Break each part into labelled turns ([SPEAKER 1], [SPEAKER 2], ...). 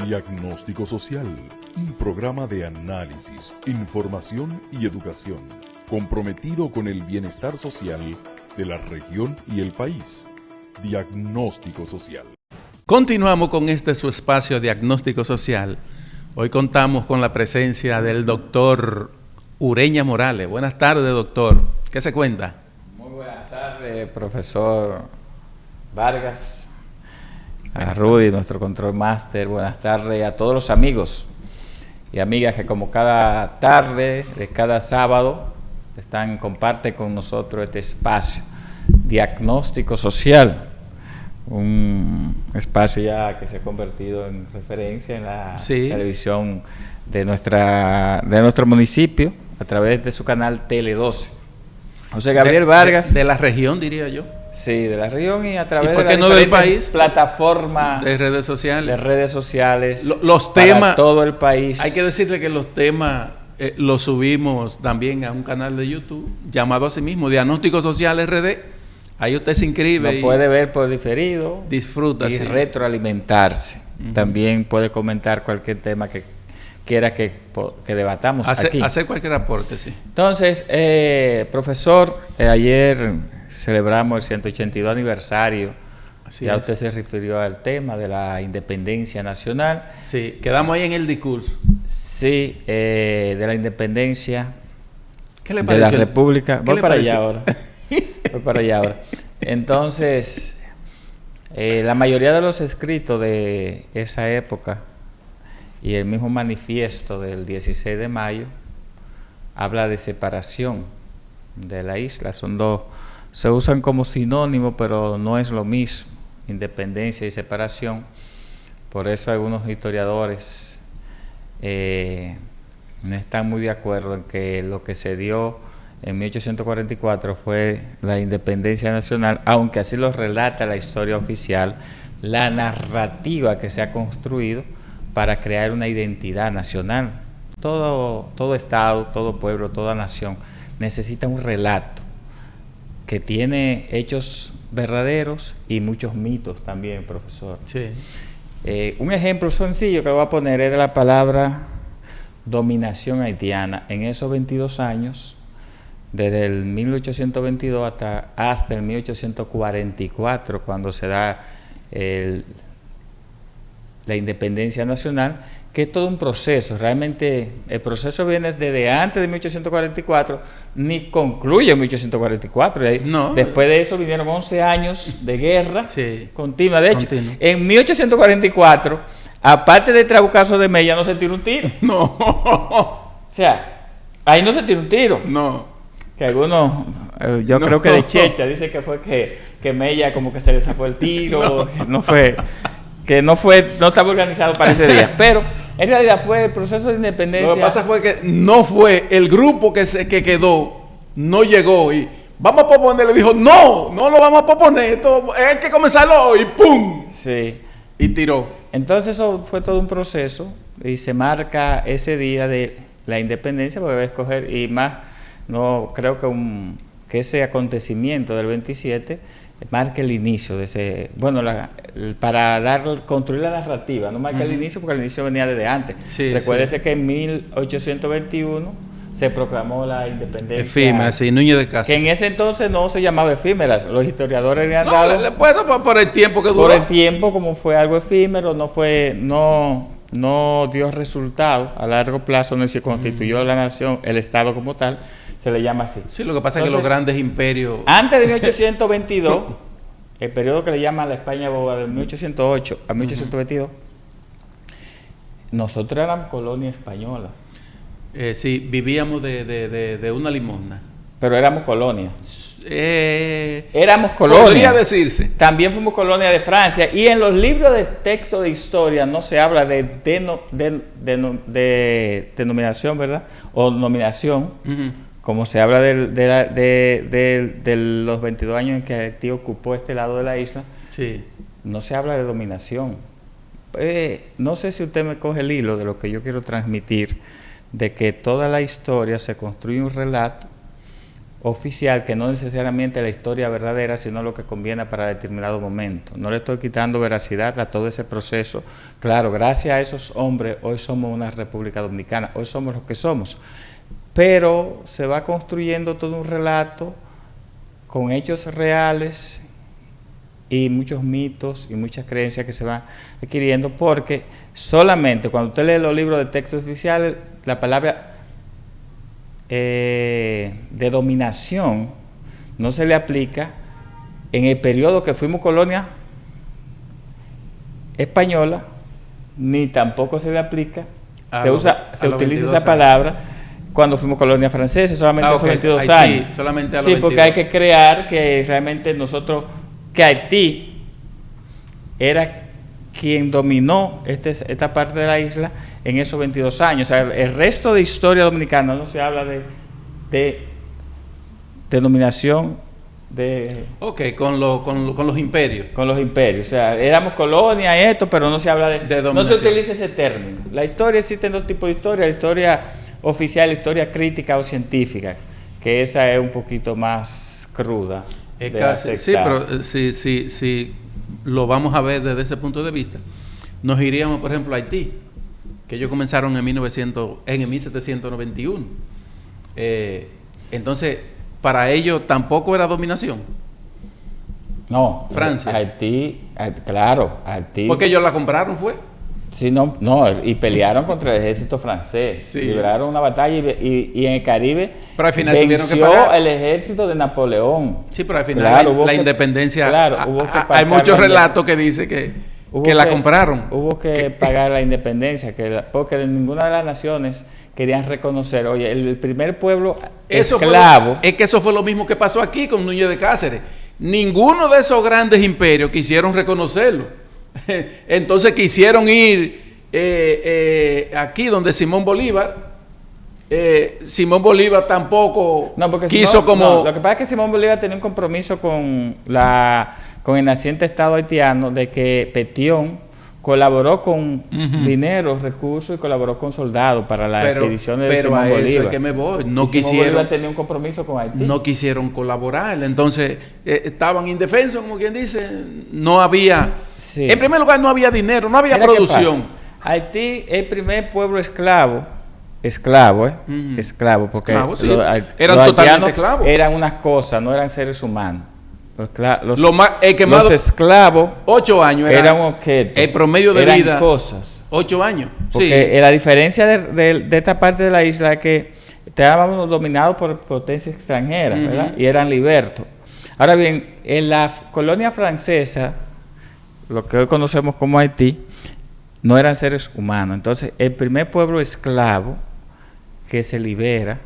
[SPEAKER 1] Diagnóstico Social, un programa de análisis, información y educación, comprometido con el bienestar social de la región y el país. Diagnóstico Social.
[SPEAKER 2] Continuamos con su espacio Diagnóstico Social. Hoy contamos con la presencia del doctor Ureña Morales. Buenas tardes, doctor. ¿Qué se cuenta?
[SPEAKER 3] Muy buenas tardes, profesor Vargas, a Rudy, nuestro control master. Buenas tardes a todos los amigos y amigas que como cada tarde de cada sábado comparten con nosotros este espacio Diagnóstico Social, un espacio ya que se ha convertido en referencia en la televisión de nuestro municipio a través de su canal Tele 12. José Gabriel Vargas.
[SPEAKER 2] De la región, diría yo.
[SPEAKER 3] Sí, de la región y a través
[SPEAKER 2] de las del país,
[SPEAKER 3] plataformas
[SPEAKER 2] de redes sociales.
[SPEAKER 3] Los temas para todo el país.
[SPEAKER 2] Hay que decirle que los temas los subimos también a un canal de YouTube llamado a sí mismo Diagnóstico Social RD. Ahí usted se inscribe.
[SPEAKER 3] Lo puede ver por diferido.
[SPEAKER 2] Disfruta.
[SPEAKER 3] Y retroalimentarse. También puede comentar cualquier tema que quiera que debatamos aquí.
[SPEAKER 2] Hacer cualquier aporte, sí.
[SPEAKER 3] Entonces, profesor, ayer celebramos el 182 aniversario.
[SPEAKER 2] Así
[SPEAKER 3] ya
[SPEAKER 2] es.
[SPEAKER 3] Usted se refirió al tema de la independencia nacional.
[SPEAKER 2] Sí, quedamos ahí en el discurso.
[SPEAKER 3] Sí, de la independencia.
[SPEAKER 2] ¿Qué le
[SPEAKER 3] de la República. Voy para allá ahora. Entonces, la mayoría de los escritos de esa época y el mismo manifiesto del 16 de mayo habla de separación de la isla. Son dos, se usan como sinónimo, pero no es lo mismo, independencia y separación. Por eso algunos historiadores no están muy de acuerdo en que lo que se dio en 1844 fue la independencia nacional, aunque así lo relata la historia oficial, la narrativa que se ha construido para crear una identidad nacional. Todo estado, todo pueblo, toda nación necesita un relato que tiene hechos verdaderos y muchos mitos también, profesor.
[SPEAKER 2] Sí.
[SPEAKER 3] Un ejemplo sencillo que voy a poner es de la palabra dominación haitiana. En esos 22 años, desde el 1822 hasta el 1844, cuando se da la independencia nacional, que es todo un proceso. Realmente el proceso viene desde antes de 1844, ni concluye en 1844.
[SPEAKER 2] No.
[SPEAKER 3] Después de eso vinieron 11 años de guerra continua. De hecho, en 1844, aparte del Trabucazo de Mella, no se tiró un tiro.
[SPEAKER 2] No.
[SPEAKER 3] O sea, ahí no se tiró un tiro.
[SPEAKER 2] No.
[SPEAKER 3] Que algunos, yo creo que de Checha, dice que fue que Mella como que se le zafó el tiro, no estaba organizado para ese día. Pero en realidad fue el proceso de independencia.
[SPEAKER 2] Lo que pasa fue que no fue el grupo que quedó, no llegó y vamos a proponer, le dijo, no lo vamos a proponer, esto hay que comenzarlo hoy, ¡pum!
[SPEAKER 3] Sí.
[SPEAKER 2] Y tiró.
[SPEAKER 3] Entonces eso fue todo un proceso y se marca ese día de la independencia, porque voy a escoger, y más, no creo que ese acontecimiento del 27 marca el inicio de ese, para construir la narrativa, no marca el inicio porque el inicio venía desde antes.
[SPEAKER 2] Sí,
[SPEAKER 3] Recuérdese que en 1821 se proclamó la independencia.
[SPEAKER 2] Efímera, sí, Núñez de Castro.
[SPEAKER 3] Que en ese entonces no se llamaba efímeras, los historiadores habían dado...
[SPEAKER 2] Bueno, por el tiempo que duró.
[SPEAKER 3] Por el tiempo, como fue algo efímero, no dio resultado a largo plazo, no se constituyó la nación, el Estado como tal, se le llama así.
[SPEAKER 2] Sí, lo que pasa es que los grandes imperios...
[SPEAKER 3] Antes de 1822, el periodo que le llaman la España boba, de 1808 a 1822, nosotros éramos colonia española.
[SPEAKER 2] Sí, vivíamos de una limosna.
[SPEAKER 3] Pero éramos colonia.
[SPEAKER 2] Éramos colonia. Podría decirse.
[SPEAKER 3] También fuimos colonia de Francia. Y en los libros de texto de historia no se habla de denominación, ¿verdad? O nominación. Como se habla de los 22 años en que Haití ocupó este lado de la isla.
[SPEAKER 2] Sí.
[SPEAKER 3] No se habla de dominación. No sé si usted me coge el hilo de lo que yo quiero transmitir, de que toda la historia se construye un relato oficial, que no necesariamente la historia verdadera, sino lo que conviene para determinado momento. No le estoy quitando veracidad a todo ese proceso. Claro, gracias a esos hombres, hoy somos una República Dominicana, hoy somos lo que somos. Pero se va construyendo todo un relato con hechos reales y muchos mitos y muchas creencias que se van adquiriendo, porque solamente cuando usted lee los libros de texto oficiales, la palabra de dominación no se le aplica en el periodo que fuimos colonia española, ni tampoco se le aplica, se utiliza esa palabra cuando fuimos colonia francesa, solamente hace 22 años.
[SPEAKER 2] Solamente a los
[SPEAKER 3] sí,
[SPEAKER 2] 22.
[SPEAKER 3] Porque hay que crear que realmente nosotros, que Haití era quien dominó esta parte de la isla en esos 22 años. O sea, el resto de historia dominicana no se habla de dominación de...
[SPEAKER 2] Ok, con los imperios.
[SPEAKER 3] Con los imperios. O sea, éramos colonia y esto, pero no se habla de no se utiliza ese término. La historia, existen dos tipos de historia: la historia oficial, la historia crítica o científica, que esa es un poquito más cruda.
[SPEAKER 2] Sí, pero si lo vamos a ver desde ese punto de vista, nos iríamos, por ejemplo, a Haití, que ellos comenzaron en 1791. Entonces, para ellos tampoco era dominación.
[SPEAKER 3] No,
[SPEAKER 2] Francia.
[SPEAKER 3] Haití, claro, Haití.
[SPEAKER 2] Porque ellos la compraron, fue.
[SPEAKER 3] Sí, no, y pelearon contra el ejército francés.
[SPEAKER 2] Sí.
[SPEAKER 3] Libraron una batalla y en el Caribe
[SPEAKER 2] pero al final
[SPEAKER 3] venció el ejército de Napoleón.
[SPEAKER 2] Sí, pero al final la independencia.
[SPEAKER 3] Claro, hubo que
[SPEAKER 2] hay muchos relatos que dicen que la compraron.
[SPEAKER 3] Hubo que pagar la independencia, porque de ninguna de las naciones querían reconocer. Oye, el primer pueblo esclavo.
[SPEAKER 2] Es que eso fue lo mismo que pasó aquí con Núñez de Cáceres. Ninguno de esos grandes imperios quisieron reconocerlo. Entonces quisieron ir aquí donde Simón Bolívar. Simón Bolívar tampoco quiso
[SPEAKER 3] No, lo que pasa es que Simón Bolívar tenía un compromiso con el naciente Estado haitiano de que Petión colaboró con dinero, recursos y colaboró con soldados para las expediciones de Simón Bolívar. Pero
[SPEAKER 2] es que me voy.
[SPEAKER 3] Simón Bolívar tenía un compromiso con Haití.
[SPEAKER 2] No quisieron colaborar. Entonces estaban indefensos, como quien dice. No había... Sí. En primer lugar, no había dinero, no había producción.
[SPEAKER 3] Haití es el primer pueblo esclavo, porque
[SPEAKER 2] sí. Eran totalmente esclavos.
[SPEAKER 3] Eran unas cosas, no eran seres humanos. Los
[SPEAKER 2] esclavos, 8 años
[SPEAKER 3] eran un objeto.
[SPEAKER 2] El promedio de vida,
[SPEAKER 3] eran cosas.
[SPEAKER 2] 8 años.
[SPEAKER 3] Porque la diferencia de esta parte de la isla es que estábamos dominados por potencias extranjeras, ¿verdad? Y eran libertos. Ahora bien, en la colonia francesa, lo que hoy conocemos como Haití, no eran seres humanos. Entonces, el primer pueblo esclavo que se libera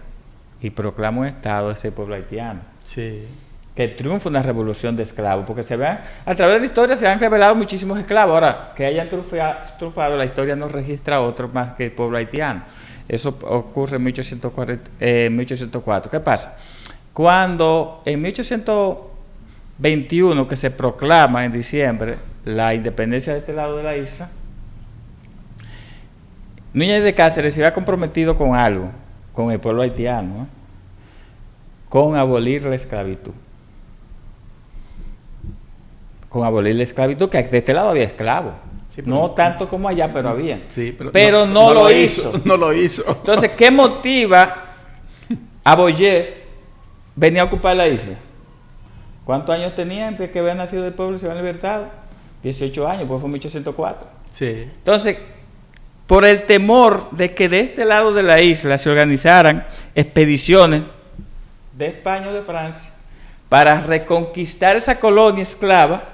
[SPEAKER 3] y proclama un Estado es el pueblo haitiano.
[SPEAKER 2] Sí.
[SPEAKER 3] Que triunfa una revolución de esclavos, porque a través de la historia se han revelado muchísimos esclavos. Ahora, que hayan triunfado, la historia no registra otro más que el pueblo haitiano. Eso ocurre en 1804. ¿Qué pasa? Cuando en 1821, que se proclama en diciembre la independencia de este lado de la isla, Núñez de Cáceres se había comprometido con algo, con el pueblo haitiano, con abolir la esclavitud. Con abolir la esclavitud, que de este lado había esclavos. Sí, no tanto como allá, pero había.
[SPEAKER 2] Sí,
[SPEAKER 3] pero no lo hizo.
[SPEAKER 2] No lo hizo.
[SPEAKER 3] Entonces, ¿qué motiva a Boyer venir a ocupar la isla? ¿Cuántos años tenía entre que había nacido el pueblo y se había libertado? 18 años, pues fue en 1804.
[SPEAKER 2] Sí.
[SPEAKER 3] Entonces, por el temor de que de este lado de la isla se organizaran expediciones de España o de Francia para reconquistar esa colonia esclava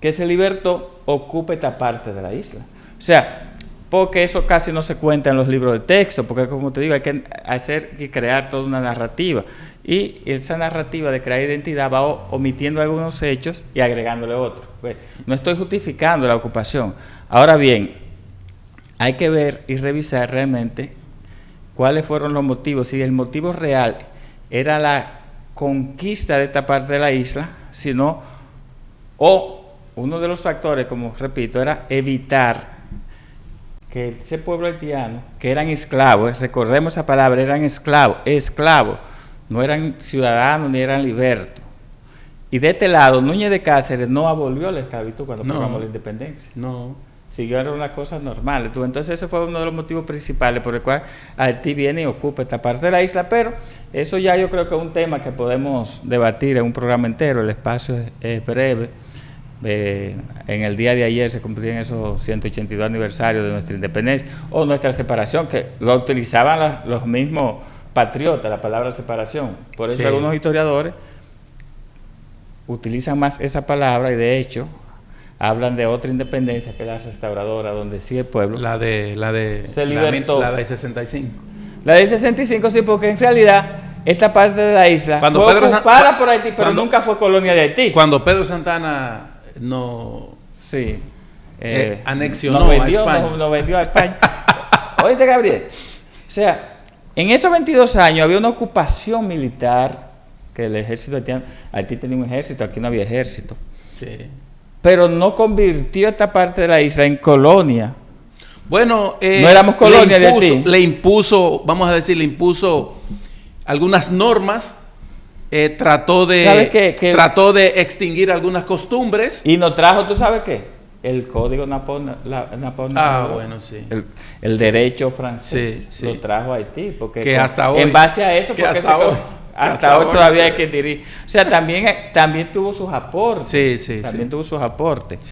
[SPEAKER 3] que se libertó, ocupa esta parte de la isla. O sea, porque eso casi no se cuenta en los libros de texto, porque como te digo, hay que hacer y crear toda una narrativa. Y esa narrativa de crear identidad va omitiendo algunos hechos y agregándole otros. No estoy justificando la ocupación. Ahora bien, hay que ver y revisar realmente cuáles fueron los motivos. Si el motivo real era la conquista de esta parte de la isla, sino, o uno de los factores, como repito, era evitar que ese pueblo haitiano, que eran esclavos, recordemos esa palabra, eran esclavos, no eran ciudadanos ni eran libertos. Y de este lado, Núñez de Cáceres no abolió la esclavitud cuando proclamó la independencia.
[SPEAKER 2] No.
[SPEAKER 3] Siguieron las cosas normales. Entonces ese fue uno de los motivos principales por el cual Haití viene y ocupa esta parte de la isla, pero eso ya yo creo que es un tema que podemos debatir en un programa entero, el espacio es breve. En el día de ayer se cumplían esos 182 aniversarios de nuestra independencia o nuestra separación, que lo utilizaban los mismos patriotas, la palabra separación. Por eso algunos historiadores utilizan más esa palabra y de hecho hablan de otra independencia que es la restauradora, donde sí el pueblo se libertó.
[SPEAKER 2] La de 65.
[SPEAKER 3] La de 65 sí, porque en realidad esta parte de la isla fue ocupada por Haití, pero nunca fue colonia de Haití.
[SPEAKER 2] Cuando Pedro Santana anexionó
[SPEAKER 3] a España. Nos vendió a España. Oíste, Gabriel, o sea, en esos 22 años había una ocupación militar, que el ejército Haití tenía un ejército, aquí no había ejército.
[SPEAKER 2] Sí.
[SPEAKER 3] Pero no convirtió esta parte de la isla en colonia.
[SPEAKER 2] Bueno,
[SPEAKER 3] no éramos colonia de Haití.
[SPEAKER 2] Le impuso algunas normas, trató de extinguir algunas costumbres.
[SPEAKER 3] Y nos trajo, ¿tú sabes qué? El código Napoleón.
[SPEAKER 2] Bueno, sí.
[SPEAKER 3] El derecho francés
[SPEAKER 2] sí.
[SPEAKER 3] lo trajo a Haití. Porque
[SPEAKER 2] que hasta hoy.
[SPEAKER 3] En base a eso, hasta hoy todavía hay que dirigir. O sea, también tuvo sus aportes.
[SPEAKER 2] Sí.
[SPEAKER 3] Tuvo sus aportes.